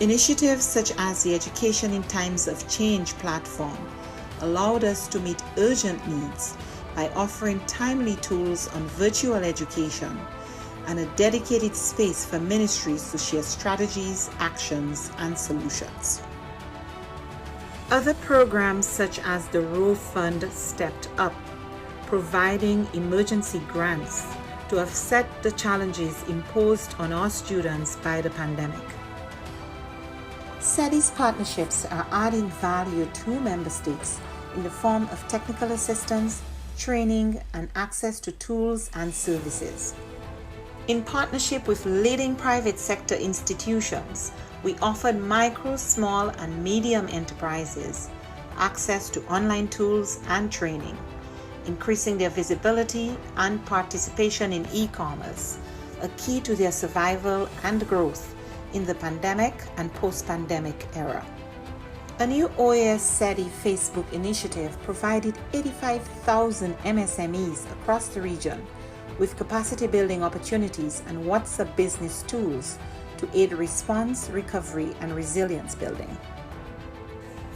Initiatives such as the Education in Times of Change platform allowed us to meet urgent needs by offering timely tools on virtual education and a dedicated space for ministries to share strategies, actions, and solutions. Other programs such as the Row Fund stepped up, providing emergency grants to offset the challenges imposed on our students by the pandemic. SETI's partnerships are adding value to member states in the form of technical assistance, training, and access to tools and services. In partnership with leading private sector institutions, we offered micro, small, and medium enterprises access to online tools and training, increasing their visibility and participation in e-commerce, a key to their survival and growth in the pandemic and post-pandemic era. A new OAS SETI Facebook initiative provided 85,000 MSMEs across the region with capacity building opportunities and WhatsApp business tools to aid response, recovery, and resilience building.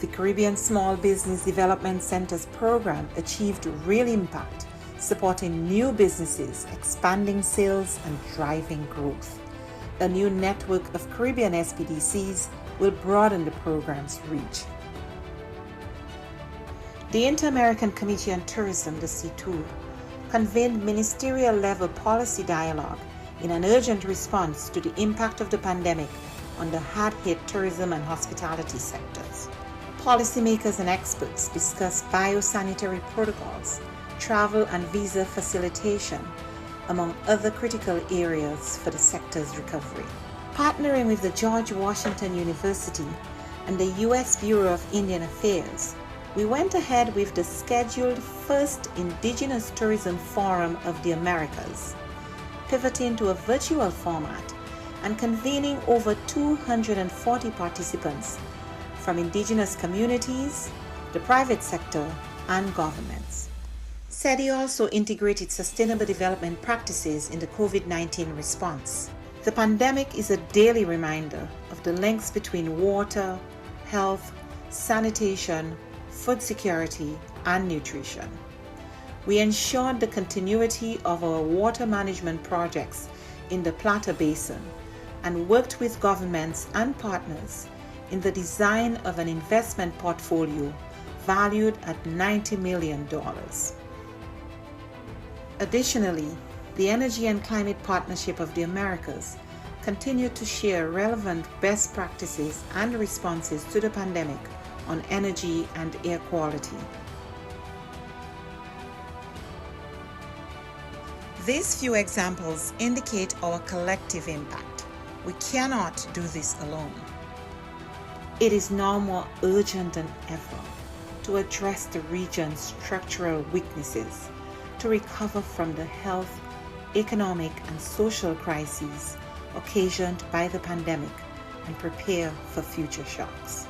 The Caribbean Small Business Development Centers program achieved real impact, supporting new businesses, expanding sales, and driving growth. A new network of Caribbean SPDCs will broaden the program's reach. The Inter-American Committee on Tourism, the CTOUR, convened ministerial-level policy dialogue in an urgent response to the impact of the pandemic on the hard-hit tourism and hospitality sectors. Policymakers and experts discussed biosanitary protocols, travel and visa facilitation, among other critical areas for the sector's recovery. Partnering with the George Washington University and the U.S. Bureau of Indian Affairs, we went ahead with the scheduled first Indigenous Tourism Forum of the Americas, pivoting to a virtual format and convening over 240 participants from indigenous communities, the private sector, and governments. SETI also integrated sustainable development practices in the COVID-19 response. The pandemic is a daily reminder of the links between water, health, sanitation, food security, and nutrition. We ensured the continuity of our water management projects in the Plata Basin and worked with governments and partners in the design of an investment portfolio valued at $90 million. Additionally, the Energy and Climate Partnership of the Americas continued to share relevant best practices and responses to the pandemic on energy and air quality. These few examples indicate our collective impact. We cannot do this alone. It is now more urgent than ever to address the region's structural weaknesses, to recover from the health, economic, and social crises occasioned by the pandemic and prepare for future shocks.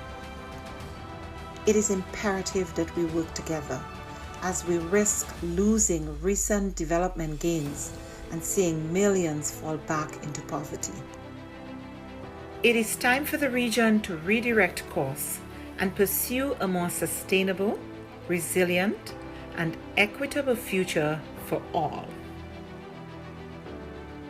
It is imperative that we work together as we risk losing recent development gains and seeing millions fall back into poverty. It is time for the region to redirect course and pursue a more sustainable, resilient, and equitable future for all.